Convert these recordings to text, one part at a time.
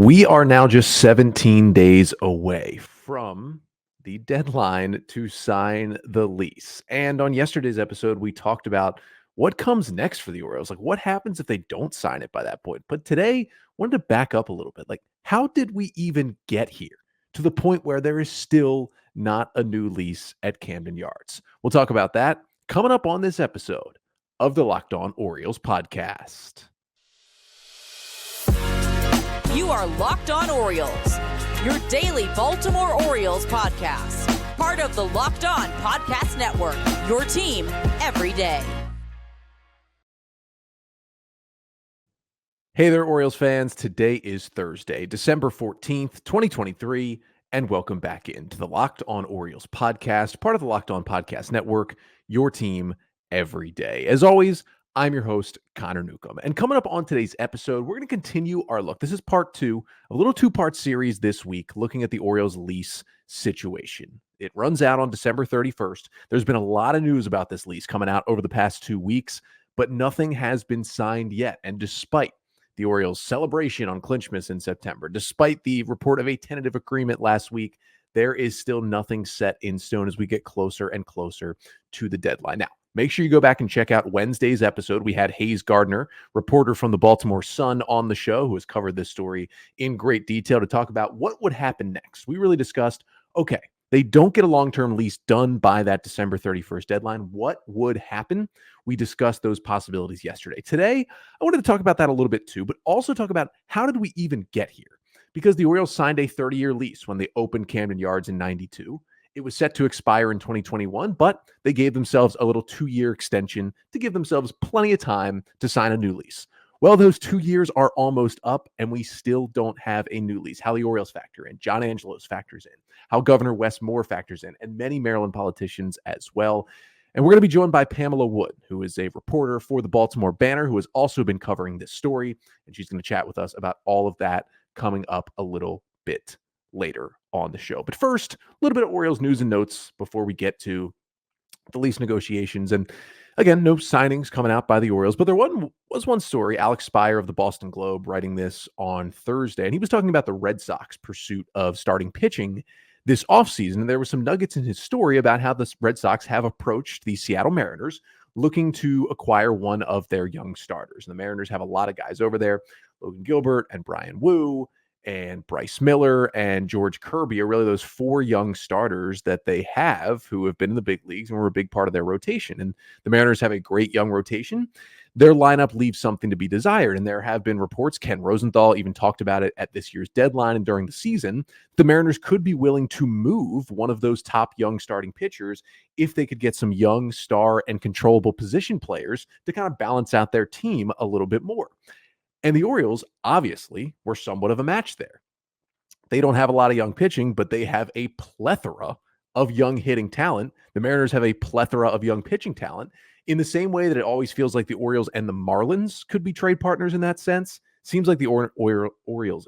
We are now just 17 days away from the deadline to sign the lease. And on yesterday's episode, we talked about what comes next for the Orioles. Like, what happens if they don't sign it by that point? But today, I wanted to back up a little bit. Like, how did we even get here to the point where there is still not a new lease at Camden Yards? We'll talk about that coming up on this episode of the Locked On Orioles podcast. You are Locked On Orioles, your daily Baltimore Orioles podcast. Part of the Locked On Podcast Network, your team every day. Hey there, Orioles fans. Today is Thursday, December 14th, 2023, and welcome back into the Locked On Orioles podcast, part of the Locked On Podcast Network, your team every day. As always, I'm your host, Connor Newcomb. And coming up on today's episode, we're going to continue our look. This is part two, a little two-part series this week, looking at the Orioles lease situation. It runs out on December 31st. There's been a lot of news about this lease coming out over the past 2 weeks, but nothing has been signed yet. And despite the Orioles' celebration on Clinchmas in September, despite the report of a tentative agreement last week, there is still nothing set in stone as we get closer and closer to the deadline. Now, make sure you go back and check out Wednesday's episode. We had Hayes Gardner, reporter from the Baltimore Sun, on the show who has covered this story in great detail to talk about what would happen next. We really discussed, okay, they don't get a long-term lease done by that December 31st deadline. What would happen? We discussed those possibilities yesterday. Today, I wanted to talk about that a little bit too, but also talk about how did we even get here? Because the Orioles signed a 30-year lease when they opened Camden Yards in 92. It was set to expire in 2021, but they gave themselves a little 2-year extension to give themselves plenty of time to sign a new lease. Well, those 2 years are almost up, and we still don't have a new lease. How the Orioles factor in, John Angelos factors in, how Governor Wes Moore factors in, and many Maryland politicians as well. And we're going to be joined by Pamela Wood, who is a reporter for the Baltimore Banner, who has also been covering this story, and she's going to chat with us about all of that coming up a little bit later on the show. But first, a little bit of Orioles news and notes before we get to the lease negotiations. And again, no signings coming out by the Orioles, but there was one story, Alex Spire of the Boston Globe writing this on Thursday, and he was talking about the Red Sox pursuit of starting pitching this offseason. And there were some nuggets in his story about how the Red Sox have approached the Seattle Mariners looking to acquire one of their young starters. And the Mariners have a lot of guys over there, Logan Gilbert and Brian Wu and Bryce Miller and George Kirby are really those 4 young starters that they have who have been in the big leagues and were a big part of their rotation. And the Mariners have a great young rotation. Their lineup leaves something to be desired. And there have been reports, Ken Rosenthal even talked about it at this year's deadline and during the season, the Mariners could be willing to move one of those top young starting pitchers if they could get some young star and controllable position players to kind of balance out their team a little bit more. And the Orioles, obviously, were somewhat of a match there. They don't have a lot of young pitching, but they have a plethora of young hitting talent. The Mariners have a plethora of young pitching talent. In the same way that it always feels like the Orioles and the Marlins could be trade partners in that sense, seems like the Orioles,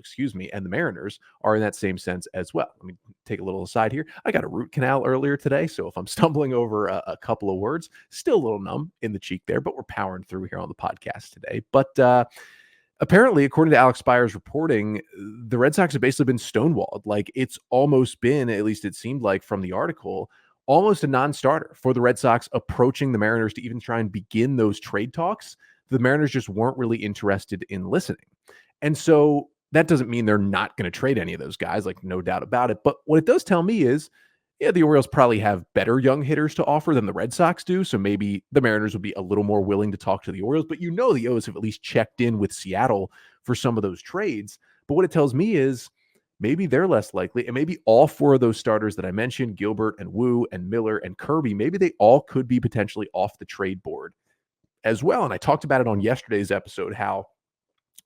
and the Mariners are in that same sense as well. Let me take a little aside here. I got a root canal earlier today, so if I'm stumbling over a couple of words, still a little numb in the cheek there, but we're powering through here on the podcast today. But apparently, according to Alex Spire's reporting, the Red Sox have basically been stonewalled. Like, it's almost been, at least it seemed like from the article, almost a non-starter for the Red Sox approaching the Mariners to even try and begin those trade talks. The Mariners just weren't really interested in listening. And so that doesn't mean they're not going to trade any of those guys, like, no doubt about it. But what it does tell me is, yeah, the Orioles probably have better young hitters to offer than the Red Sox do. So maybe the Mariners would be a little more willing to talk to the Orioles. But the O's have at least checked in with Seattle for some of those trades. But what it tells me is maybe they're less likely. And maybe all 4 of those starters that I mentioned, Gilbert and Wu and Miller and Kirby, maybe they all could be potentially off the trade board as well. And I talked about it on yesterday's episode, how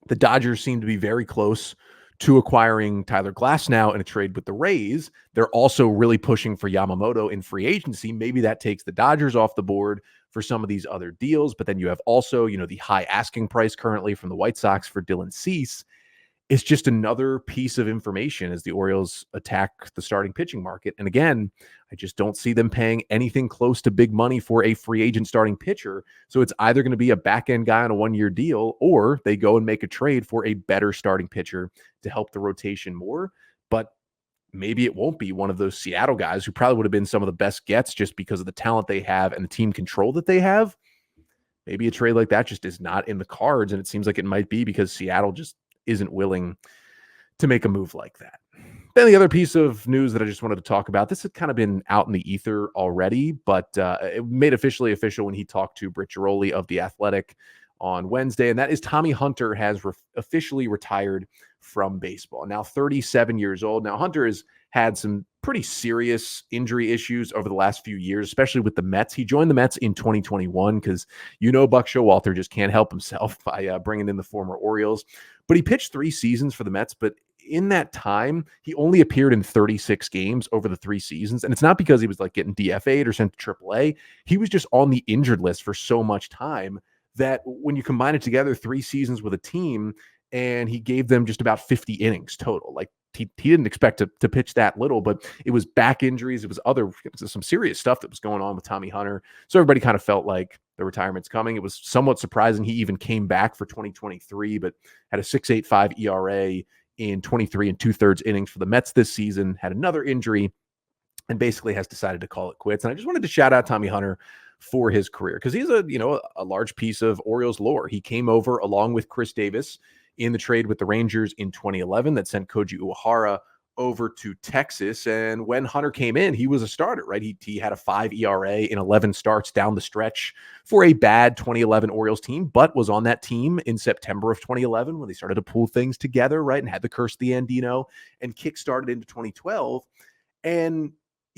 the Dodgers seem to be very close to acquiring Tyler Glasnow in a trade with the Rays. They're also really pushing for Yamamoto in free agency. Maybe that takes the Dodgers off the board for some of these other deals. But then you have also, the high asking price currently from the White Sox for Dylan Cease. it's just another piece of information as the Orioles attack the starting pitching market. And again, I just don't see them paying anything close to big money for a free agent starting pitcher. So it's either going to be a back end guy on a 1-year deal, or they go and make a trade for a better starting pitcher to help the rotation more. But maybe it won't be one of those Seattle guys who probably would have been some of the best gets just because of the talent they have and the team control that they have. Maybe a trade like that just is not in the cards. And it seems like it might be because Seattle just isn't willing to make a move like that. Then the other piece of news that I just wanted to talk about, this had kind of been out in the ether already, but it made officially official when he talked to Britt Giroli of The Athletic on Wednesday, and that is Tommy Hunter has officially retired from baseball. Now 37 years old. Now Hunter has had some pretty serious injury issues over the last few years, especially with the Mets. He joined the Mets in 2021 because, Buck Showalter just can't help himself by bringing in the former Orioles. But he pitched 3 seasons for the Mets, but in that time, he only appeared in 36 games over the 3 seasons. And it's not because he was like getting DFA'd or sent to AAA. He was just on the injured list for so much time that when you combine it together, 3 seasons with a team, and he gave them just about 50 innings total. Like he didn't expect to pitch that little, but it was back injuries. It was some serious stuff that was going on with Tommy Hunter. So everybody kind of felt like the retirement's coming. It was somewhat surprising he even came back for 2023, but had a 6.85 ERA in 23 2/3 innings for the Mets this season, had another injury, and basically has decided to call it quits. And I just wanted to shout out Tommy Hunter for his career because he's a large piece of Orioles lore. He came over along with Chris Davis in the trade with the Rangers in 2011 that sent Koji Uehara over to Texas. And when Hunter came in, he was a starter, right? He had a 5 ERA in 11 starts down the stretch for a bad 2011 Orioles team, but was on that team in September of 2011 when they started to pull things together, right? And had the curse of the Andino and kickstarted into 2012. And,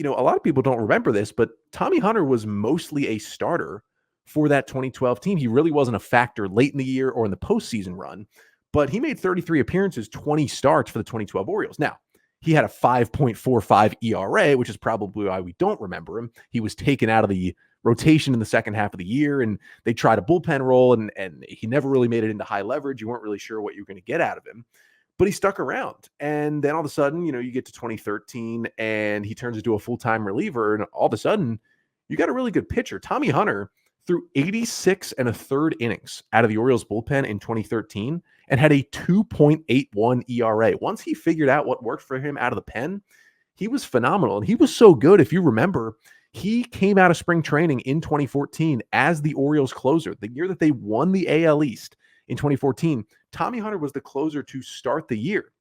a lot of people don't remember this, but Tommy Hunter was mostly a starter for that 2012 team. He really wasn't a factor late in the year or in the postseason run, but he made 33 appearances, 20 starts for the 2012 Orioles. Now, he had a 5.45 ERA, which is probably why we don't remember him. He was taken out of the rotation in the second half of the year, and they tried a bullpen role, and he never really made it into high leverage. You weren't really sure what you were going to get out of him, but he stuck around. And then all of a sudden, you get to 2013, and he turns into a full-time reliever, and all of a sudden, you got a really good pitcher. Tommy Hunter threw 86 1/3 innings out of the Orioles bullpen in 2013 and had a 2.81 ERA. Once he figured out what worked for him out of the pen, he was phenomenal. And he was so good, if you remember, he came out of spring training in 2014 as the Orioles closer. The year that they won the AL East in 2014, Tommy Hunter was the closer to start the year.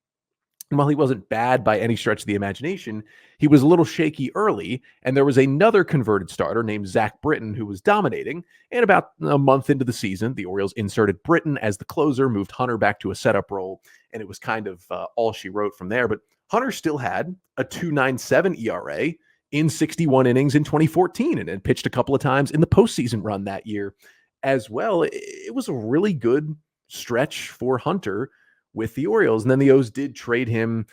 And while he wasn't bad by any stretch of the imagination, he was a little shaky early, and there was another converted starter named Zach Britton who was dominating. And about a month into the season, the Orioles inserted Britton as the closer, moved Hunter back to a setup role, and it was kind of all she wrote from there. But Hunter still had a 2.97 ERA in 61 innings in 2014 and pitched a couple of times in the postseason run that year as well. It was a really good stretch for Hunter with the Orioles. And then the O's did trade him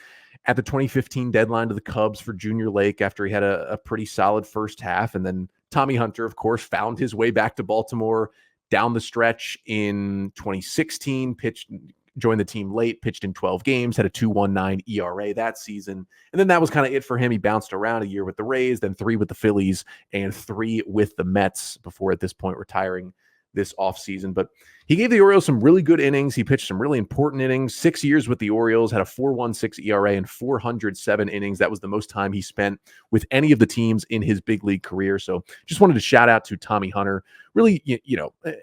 at the 2015 deadline to the Cubs for Junior Lake after he had a pretty solid first half. And then Tommy Hunter, of course, found his way back to Baltimore down the stretch in 2016, joined the team late, pitched in 12 games, had a 2.19 ERA that season. And then that was kind of it for him. He bounced around a year with the Rays, then 3 with the Phillies, and 3 with the Mets before at this point retiring this offseason. But he gave the Orioles some really good innings. He pitched some really important innings. 6 years with the Orioles, had a 4.16 ERA and 407 innings. That was the most time he spent with any of the teams in his big league career. So just wanted to shout out to Tommy Hunter. Really,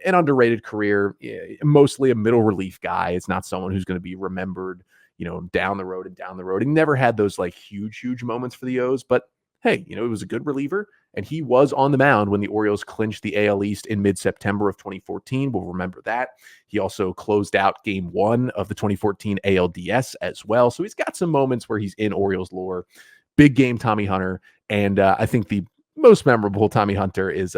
an underrated career, mostly a middle relief guy. It's not someone who's going to be remembered, down the road. He never had those like huge moments for the O's, but hey, it was a good reliever, and he was on the mound when the Orioles clinched the AL East in mid-September of 2014. We'll remember that. He also closed out Game 1 of the 2014 ALDS as well. So he's got some moments where he's in Orioles lore. Big game Tommy Hunter, and I think the most memorable Tommy Hunter is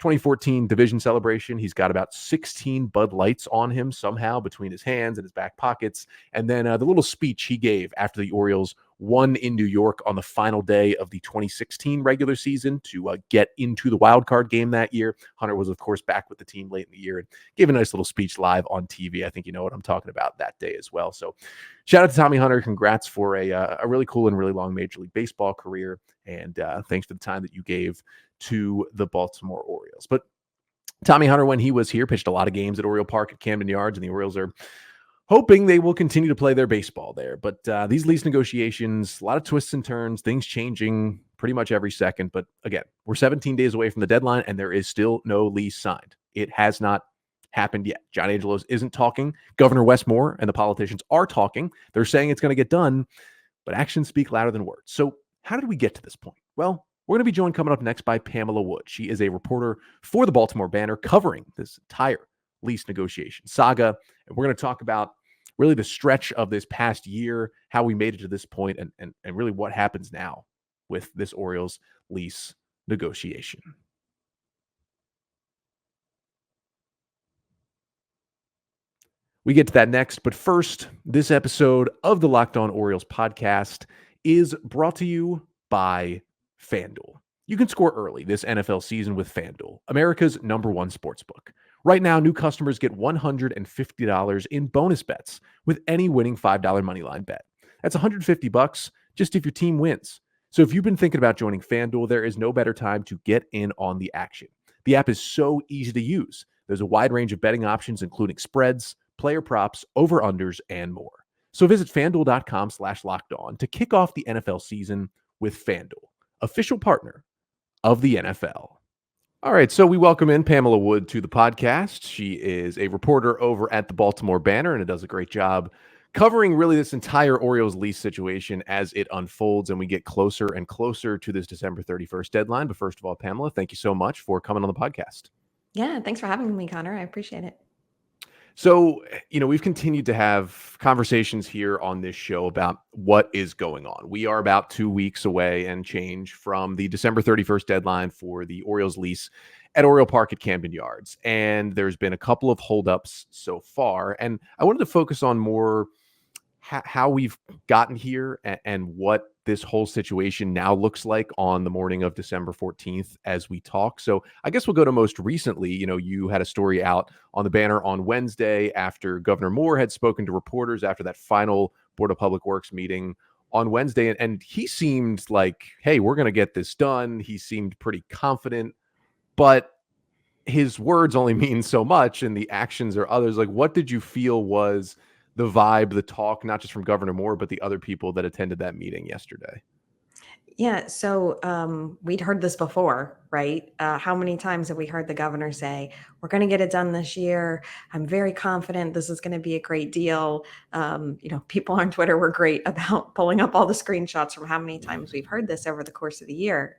2014 division celebration. He's got about 16 Bud Lights on him somehow between his hands and his back pockets. And then the little speech he gave after the Orioles won in New York on the final day of the 2016 regular season to get into the wild card game that year. Hunter was, of course, back with the team late in the year and gave a nice little speech live on TV. I think you know what I'm talking about that day as well. So shout out to Tommy Hunter. Congrats for a really cool and really long Major League Baseball career. And thanks for the time that you gave to the Baltimore Orioles. But Tommy Hunter, when he was here, pitched a lot of games at Oriole Park at Camden Yards, and the Orioles are hoping they will continue to play their baseball there. But these lease negotiations, a lot of twists and turns, things changing pretty much every second. But again, we're 17 days away from the deadline, and there is still no lease signed. It has not happened yet. John Angelos isn't talking. Governor Wes Moore and the politicians are talking. They're saying it's going to get done, but actions speak louder than words. So how did we get to this point? Well, we're going to be joined coming up next by Pamela Wood. She is a reporter for the Baltimore Banner covering this entire lease negotiation saga. And we're going to talk about really the stretch of this past year, how we made it to this point, and really what happens now with this Orioles lease negotiation. We get to that next, but first, this episode of the Locked On Orioles podcast is brought to you by FanDuel. You can score early this NFL season with FanDuel, America's #1 sportsbook. Right now, new customers get $150 in bonus bets with any winning $5 moneyline bet. That's $150 just if your team wins. So if you've been thinking about joining FanDuel, there is no better time to get in on the action. The app is so easy to use. There's a wide range of betting options, including spreads, player props, over-unders, and more. So visit FanDuel.com/lockedon to kick off the NFL season with FanDuel, official partner of the NFL. All right, so we welcome in Pamela Wood to the podcast. She is a reporter over at the Baltimore Banner, and it does a great job covering really this entire Orioles lease situation as it unfolds and we get closer and closer to this December 31st deadline. But first of all, Pamela, thank you so much for coming on the podcast. Yeah, thanks for having me, Connor. I appreciate it. So, we've continued to have conversations here on this show about what is going on. We are about 2 weeks away and change from the December 31st deadline for the Orioles lease at Oriole Park at Camden Yards. And there's been a couple of holdups so far. And I wanted to focus on more how we've gotten here and what this whole situation now looks like on the morning of December 14th as we talk. So I guess we'll go to most recently. You had a story out on the Banner on Wednesday after Governor Moore had spoken to reporters after that final Board of Public Works meeting on Wednesday. And he seemed like, hey, we're going to get this done. He seemed pretty confident, but his words only mean so much and the actions are others. Like, what did you feel was the vibe, the talk, not just from Governor Moore, but the other people that attended that meeting yesterday? Yeah, so we'd heard this before, right? How many times have we heard the governor say, we're going to get it done this year. I'm very confident this is going to be a great deal. People on Twitter were great about pulling up all the screenshots from how many times we've heard this over the course of the year.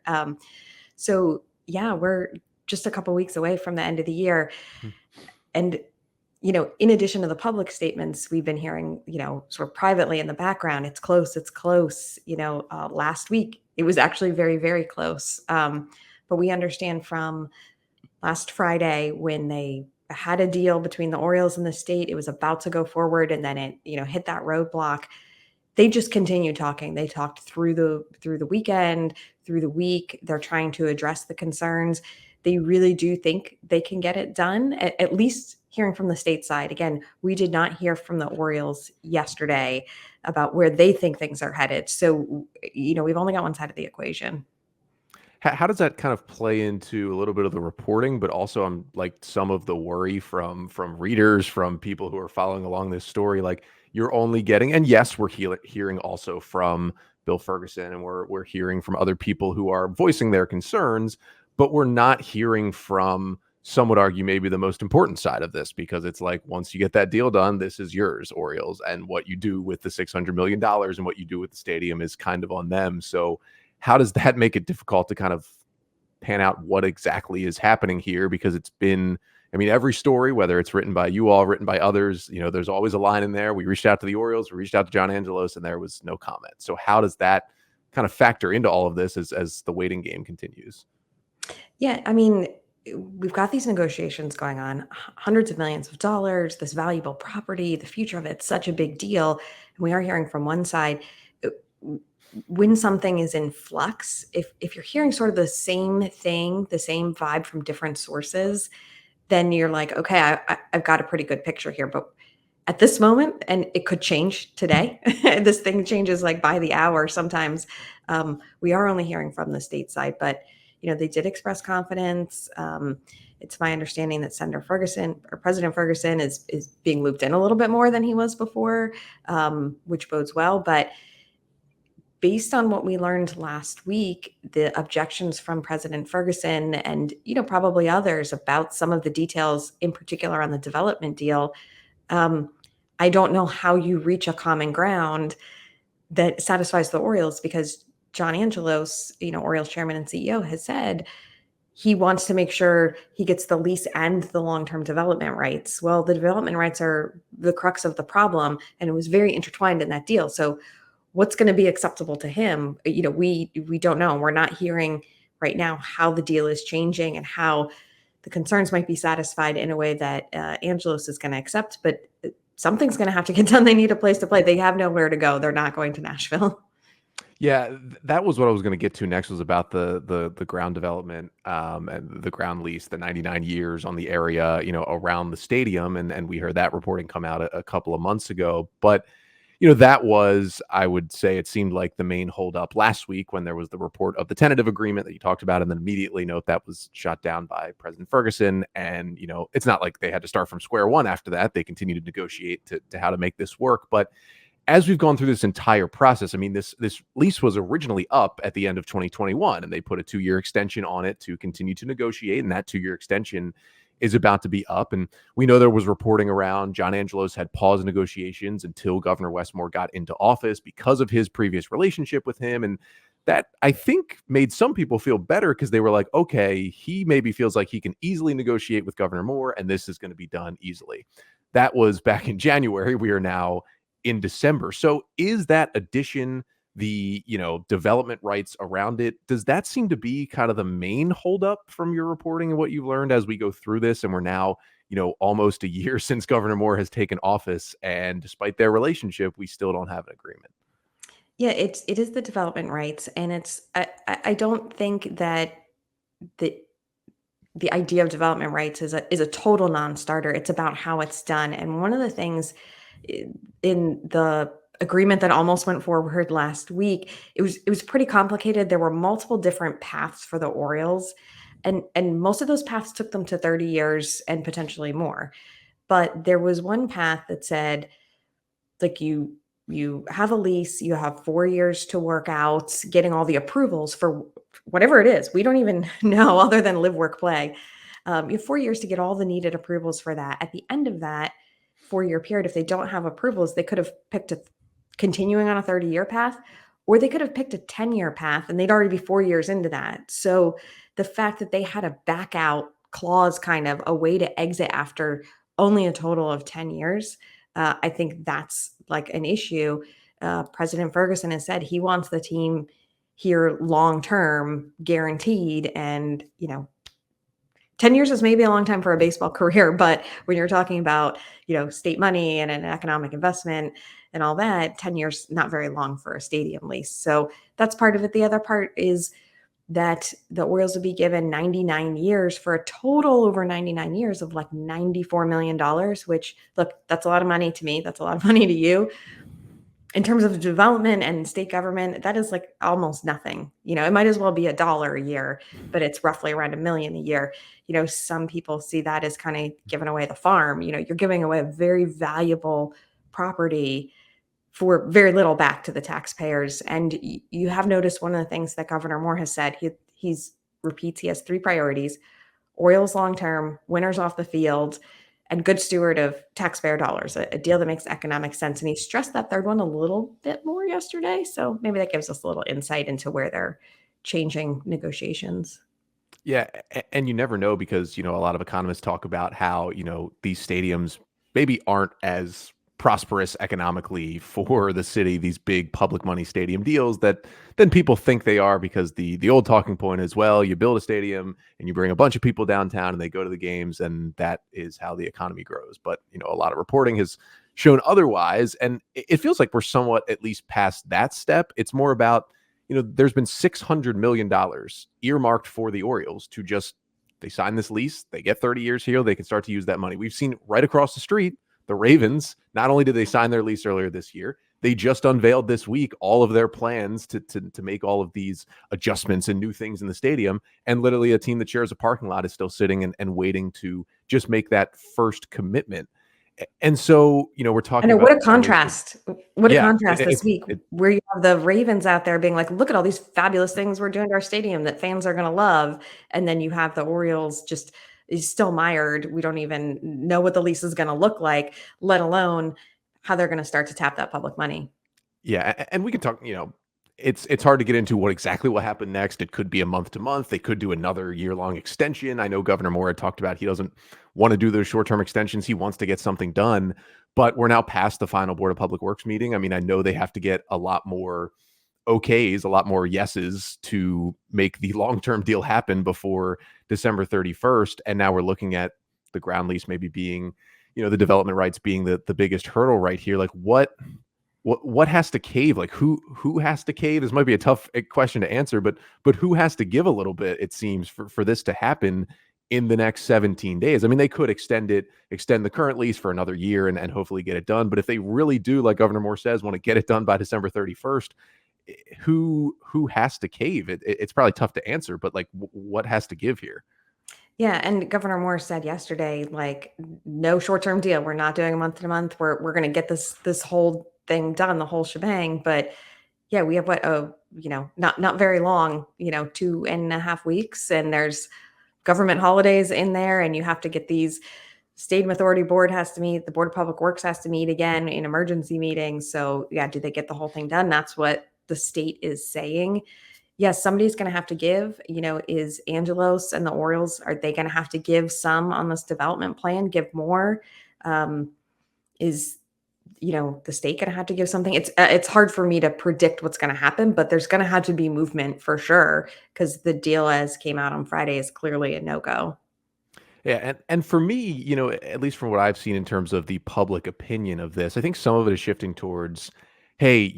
So yeah, we're just a couple weeks away from the end of the year. And in addition to the public statements, we've been hearing, sort of privately in the background, it's close, it's close. Last week, it was actually very, very close. But we understand from last Friday when they had a deal between the Orioles and the state, it was about to go forward and then it, hit that roadblock. They just continued talking. They talked through the weekend, through the week. They're trying to address the concerns. They really do think they can get it done, at least hearing from the state side. Again, we did not hear from the Orioles yesterday about where they think things are headed. So, we've only got one side of the equation. How does that kind of play into a little bit of the reporting, but also like some of the worry from readers, from people who are following along this story? Like, you're only getting, and yes, we're hearing also from Bill Ferguson, and we're hearing from other people who are voicing their concerns, but we're not hearing from, some would argue, maybe the most important side of this, because it's like, once you get that deal done, this is yours, Orioles, and what you do with the $600 million and what you do with the stadium is kind of on them. So how does that make it difficult to kind of pan out what exactly is happening here? Because it's been, every story, whether it's written by you all, written by others, there's always a line in there. We reached out to the Orioles, we reached out to John Angelos, and there was no comment. So how does that kind of factor into all of this as the waiting game continues? Yeah, we've got these negotiations going on, hundreds of millions of dollars, this valuable property, the future of it's such a big deal. And we are hearing from one side, uh, when something is in flux, if you're hearing sort of the same thing, the same vibe from different sources, then you're like, okay, I've got a pretty good picture here. But at this moment, and it could change today, this thing changes like by the hour sometimes. We are only hearing from the state side, but they did express confidence. It's my understanding that Senator Ferguson or President Ferguson is being looped in a little bit more than he was before, which bodes well. But based on what we learned last week, the objections from President Ferguson and probably others about some of the details, in particular on the development deal, I don't know how you reach a common ground that satisfies the Orioles, because John Angelos, Orioles chairman and CEO, has said he wants to make sure he gets the lease and the long-term development rights. Well, the development rights are the crux of the problem, and it was very intertwined in that deal. So what's going to be acceptable to him? We don't know. We're not hearing right now how the deal is changing and how the concerns might be satisfied in a way that Angelos is going to accept, but something's going to have to get done. They need a place to play. They have nowhere to go. They're not going to Nashville. Yeah, that was what I was going to get to next, was about the ground development and the ground lease, the 99 years on the area, around the stadium, and we heard that reporting come out a couple of months ago. But that was, I would say, it seemed like the main holdup last week when there was the report of the tentative agreement that you talked about, and then immediately that was shot down by President Ferguson. And it's not like they had to start from square one after that. They continued to negotiate to how to make this work. But as we've gone through this entire process, I mean, this lease was originally up at the end of 2021, and they put a 2-year extension on it to continue to negotiate, and that 2-year extension is about to be up. And we know there was reporting around John Angelos had paused negotiations until Governor Wes Moore got into office because of his previous relationship with him. And that, I think, made some people feel better, because they were like, okay, he maybe feels like he can easily negotiate with Governor Moore, and this is going to be done easily. That was back in January. We are now in December. So is that addition, the development rights around it, does that seem to be kind of the main holdup from your reporting and what you've learned as we go through this? And we're now almost a year since Governor Moore has taken office, and despite their relationship, we still don't have an agreement. Yeah, it is the development rights, and I don't think that the idea of development rights is a total non-starter. It's about how it's done. And one of the things in the agreement that almost went forward last week, it was pretty complicated. There were multiple different paths for the Orioles, and most of those paths took them to 30 years and potentially more. But there was one path that said, like, you have a lease, you have 4 years to work out getting all the approvals for whatever it is. We don't even know, other than live, work, play. You have 4 years to get all the needed approvals for that. At the end of that 4-year period, if they don't have approvals, they could have picked continuing on a 30-year path, or they could have picked a 10-year path, and they'd already be 4 years into that. So the fact that they had a back out clause, kind of a way to exit after only a total of 10 years, I think that's like an issue. President Ferguson has said he wants the team here long term, guaranteed. And 10 years is maybe a long time for a baseball career, but when you're talking about state money and an economic investment and all that, 10 years not very long for a stadium lease. So that's part of it. The other part is that the Orioles would be given 99 years for a total over 99 years of like $94 million, which, look, that's a lot of money to me. That's a lot of money to you. In terms of development and state government, that is like almost nothing. It might as well be $1 a year, but it's roughly around $1 million a year. Some people see that as kind of giving away the farm. You're giving away a very valuable property for very little back to the taxpayers. And you have noticed one of the things that Governor Moore has said, he repeats he has 3 priorities: Orioles long-term, winners off the field, and good steward of taxpayer dollars, a deal that makes economic sense. And he stressed that third one a little bit more yesterday. So maybe that gives us a little insight into where they're changing negotiations. Yeah, and you never know, because a lot of economists talk about how these stadiums maybe aren't as prosperous economically for the city, these big public money stadium deals that then people think they are, because the old talking point is, well, you build a stadium and you bring a bunch of people downtown and they go to the games, and that is how the economy grows. But, a lot of reporting has shown otherwise, and it feels like we're somewhat at least past that step. It's more about, there's been $600 million earmarked for the Orioles to just, they sign this lease, they get 30 years here, they can start to use that money. We've seen right across the street, the Ravens, not only did they sign their lease earlier this year, they just unveiled this week all of their plans to make all of these adjustments and new things in the stadium. And literally a team that shares a parking lot is still sitting and waiting to just make that first commitment. And so, we're talking I know, about what a contrast. What a contrast this week, it, where you have the Ravens out there being like, look at all these fabulous things we're doing to our stadium that fans are going to love. And then you have the Orioles just is still mired. We don't even know what the lease is going to look like, let alone how they're going to start to tap that public money. Yeah. And we can talk, it's hard to get into what exactly will happen next. It could be a month to month. They could do another year-long extension. I know Governor Moore had talked about he doesn't want to do those short-term extensions. He wants to get something done, but we're now past the final Board of Public Works meeting. I mean, I know they have to get a lot more okays, a lot more yeses to make the long-term deal happen before December 31st. And now we're looking at the ground lease maybe being, the development rights being the biggest hurdle right here. Like what has to cave? Like who has to cave? This might be a tough question to answer, but who has to give a little bit, it seems, for this to happen in the next 17 days. I mean, they could extend the current lease for another year and hopefully get it done. But if they really do, like Governor Moore says, want to get it done by December 31st, who has to cave? It's probably tough to answer, but like what has to give here? Yeah, and Governor Moore said yesterday, like, no short-term deal. We're not doing a month to month. We're going to get this whole thing done, the whole shebang. But yeah, we have not very long, 2.5 weeks, and there's government holidays in there, and you have to get these. Stadium Authority Board has to meet, the Board of Public Works has to meet again in emergency meetings. So yeah, do they get the whole thing done? That's what the state is saying. Yes, somebody's going to have to give. Is Angelos and the Orioles, are they going to have to give some on this development plan, give more? Is the state going to have to give something? It's hard for me to predict what's going to happen, but there's going to have to be movement for sure, because the deal as came out on Friday is clearly a no-go. Yeah, and for me, at least from what I've seen in terms of the public opinion of this, I think some of it is shifting towards, hey,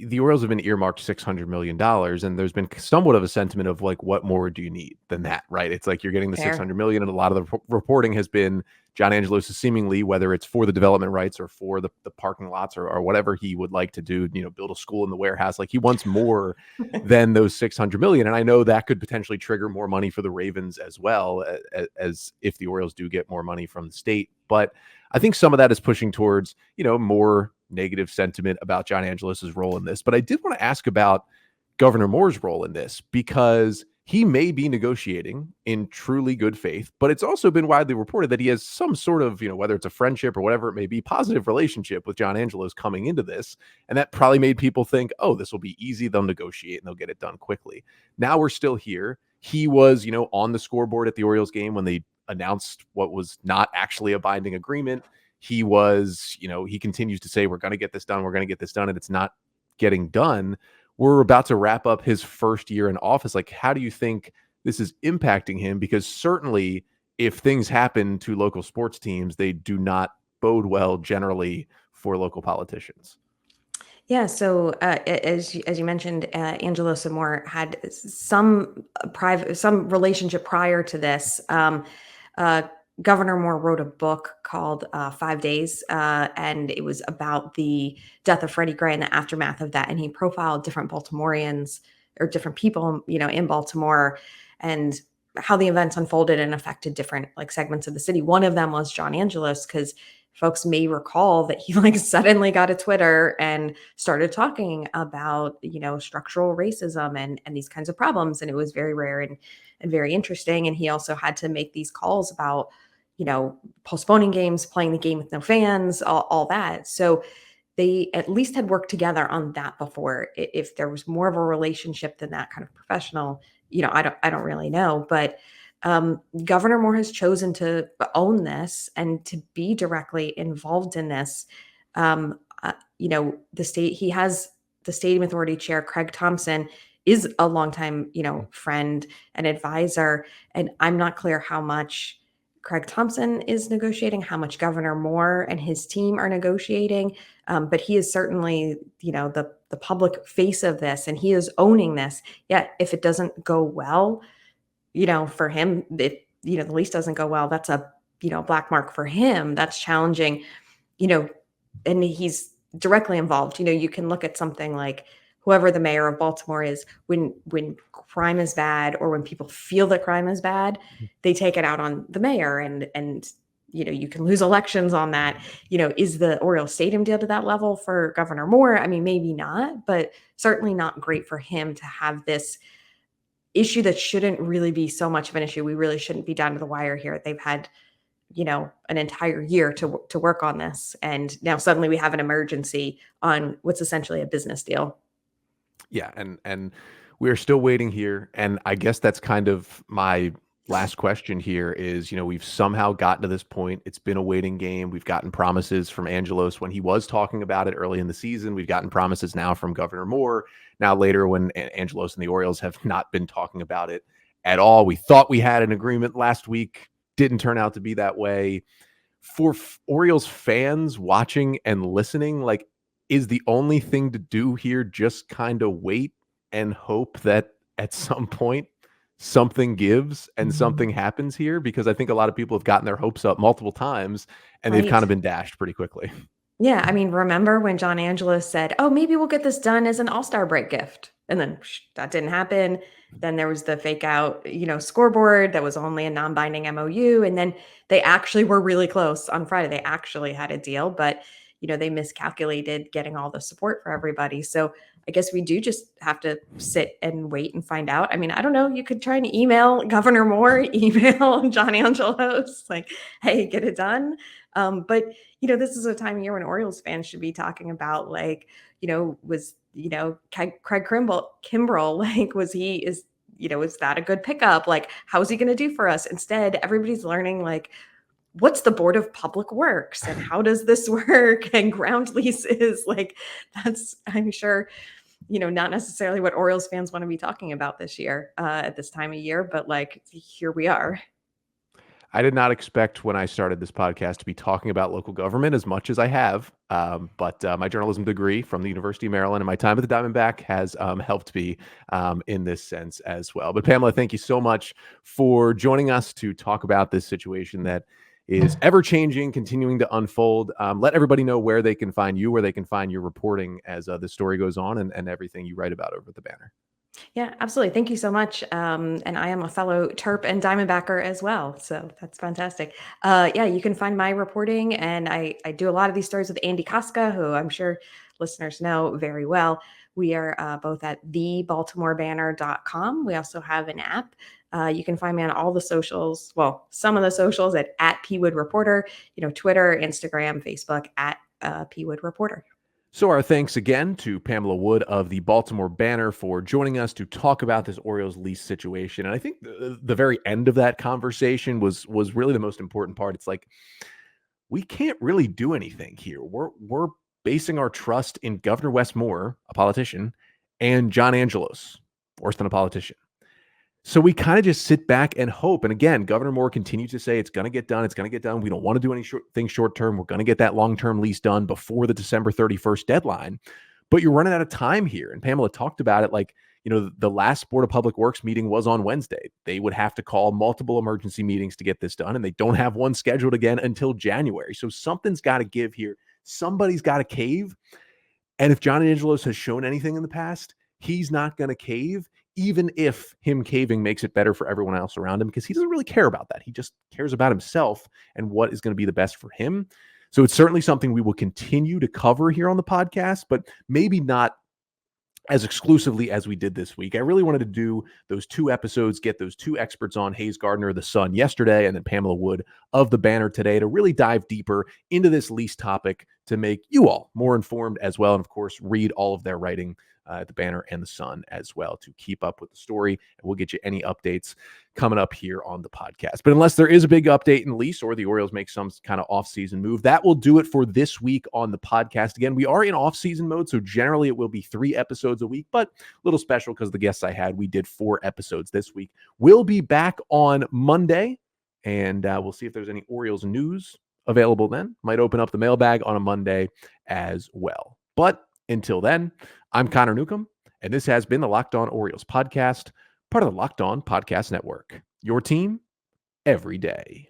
the Orioles have been earmarked $600 million, and there's been somewhat of a sentiment of like, what more do you need than that, right? It's like you're getting the Fair. $600 million, and a lot of the reporting has been John Angelos is seemingly, whether it's for the development rights or for the parking lots or whatever he would like to do, build a school in the warehouse, like he wants more than those $600 million. And I know that could potentially trigger more money for the Ravens as well, as if the Orioles do get more money from the state. But I think some of that is pushing towards, more negative sentiment about John Angelos's role in this. But I did want to ask about Governor Moore's role in this, because he may be negotiating in truly good faith, but it's also been widely reported that he has some sort of, whether it's a friendship or whatever it may be, positive relationship with John Angelos coming into this. And that probably made people think, oh, this will be easy. They'll negotiate and they'll get it done quickly. Now we're still here. He was, on the scoreboard at the Orioles game when they announced what was not actually a binding agreement. He was, he continues to say, we're going to get this done. We're going to get this done. And it's not getting done. We're about to wrap up his first year in office. Like, how do you think this is impacting him? Because certainly if things happen to local sports teams, they do not bode well generally for local politicians. Yeah. So as you mentioned, Angelos and Moore had some relationship prior to this. Governor Moore wrote a book called 5 Days, and it was about the death of Freddie Gray and the aftermath of that. And he profiled different Baltimoreans or different people, in Baltimore, and how the events unfolded and affected different segments of the city. One of them was John Angelos, because folks may recall that he suddenly got a Twitter and started talking about, structural racism and these kinds of problems. And it was very rare and very interesting. And he also had to make these calls about, postponing games, playing the game with no fans, all that. So they at least had worked together on that before. If there was more of a relationship than that, kind of professional, I don't really know. But Governor Moore has chosen to own this and to be directly involved in this. He has the stadium authority chair, Craig Thompson, is a longtime, friend and advisor. And I'm not clear how much Craig Thompson is negotiating, how much Governor Moore and his team are negotiating. But he is certainly, the public face of this, and he is owning this. Yet if it doesn't go well, for him, if, the lease doesn't go well, that's a, black mark for him. That's challenging, and he's directly involved. You can look at something like whoever the mayor of Baltimore is, when crime is bad, or when people feel that crime is bad, they take it out on the mayor, and you can lose elections on that. Is the Oriole Stadium deal to that level for Governor Moore? I mean, maybe not, but certainly not great for him to have this issue that shouldn't really be so much of an issue. We really shouldn't be down to the wire here. They've had an entire year to work on this. And now suddenly we have an emergency on what's essentially a business deal. Yeah. And we're still waiting here. And I guess that's kind of my last question here is, we've somehow gotten to this point. It's been a waiting game. We've gotten promises from Angelos when he was talking about it early in the season. We've gotten promises now from Governor Moore. Now later when Angelos and the Orioles have not been talking about it at all. We thought we had an agreement last week. Didn't turn out to be that way. For Orioles fans watching and listening, like, is the only thing to do here just kind of wait and hope that at some point something gives and something happens here? Because I think a lot of people have gotten their hopes up multiple times and they've kind of been dashed pretty quickly. Yeah. I mean, remember when John Angelos said, oh, maybe we'll get this done as an all-star break gift. And then that didn't happen. Then there was the fake out, scoreboard that was only a non-binding MOU. And then they actually were really close on Friday. They actually had a deal, but, they miscalculated getting all the support for everybody. So I guess we do just have to sit and wait and find out. I mean, I don't know. You could try and email Governor Moore, email John Angelos, like, hey, get it done. But, this is a time of year when Orioles fans should be talking about, like, was Craig Kimbrell, like, is that a good pickup? Like, how's he going to do for us? Instead, everybody's learning, like, what's the Board of Public Works and how does this work? And ground leases, like, that's, I'm sure, not necessarily what Orioles fans want to be talking about this year at this time of year, but like, here we are. I did not expect when I started this podcast to be talking about local government as much as I have. But my journalism degree from the University of Maryland and my time at the Diamondback has helped me in this sense as well. But Pamela, thank you so much for joining us to talk about this situation that is ever changing, continuing to unfold. Let everybody know where they can find you, where they can find your reporting as the story goes on and everything you write about over at the Banner. Yeah, absolutely. Thank you so much. And I am a fellow Terp and Diamondbacker as well. So that's fantastic. Yeah, you can find my reporting. And I do a lot of these stories with Andy Koska, who I'm sure listeners know very well. We are both at thebaltimorebanner.com. We also have an app. You can find me on all the socials. Well, some of the socials at PWood Reporter, Twitter, Instagram, Facebook at PWood Reporter. So our thanks again to Pamela Wood of the Baltimore Banner for joining us to talk about this Orioles lease situation. And I think the very end of that conversation was really the most important part. It's like, we can't really do anything here. We're basing our trust in Governor Wes Moore, a politician, and John Angelos, worse than a politician. So we kind of just sit back and hope. And again, Governor Moore continues to say it's going to get done. It's going to get done. We don't want to do anything short term. We're going to get that long-term lease done before the December 31st deadline. But you're running out of time here. And Pamela talked about it like, the last Board of Public Works meeting was on Wednesday. They would have to call multiple emergency meetings to get this done. And they don't have one scheduled again until January. So something's got to give here. Somebody's got to cave. And if John Angelos has shown anything in the past, he's not going to cave, even if him caving makes it better for everyone else around him, because he doesn't really care about that. He just cares about himself and what is going to be the best for him. So it's certainly something we will continue to cover here on the podcast, but maybe not as exclusively as we did this week. I really wanted to do those 2 episodes, get those 2 experts on, Hayes Gardner of the Sun yesterday, and then Pamela Wood of the Banner today, to really dive deeper into this lease topic to make you all more informed as well. And of course, read all of their writing at the Banner and the Sun as well to keep up with the story. And we'll get you any updates coming up here on the podcast. But unless there is a big update in lease or the Orioles make some kind of off-season move, that will do it for this week on the podcast. Again, we are in off-season mode, so generally it will be 3 episodes a week, but a little special because the guests I had, we did 4 episodes this week. We'll be back on Monday, and we'll see if there's any Orioles news available then. Might open up the mailbag on a Monday as well. But until then, I'm Connor Newcomb, and this has been the Locked On Orioles podcast, part of the Locked On Podcast Network. Your team every day.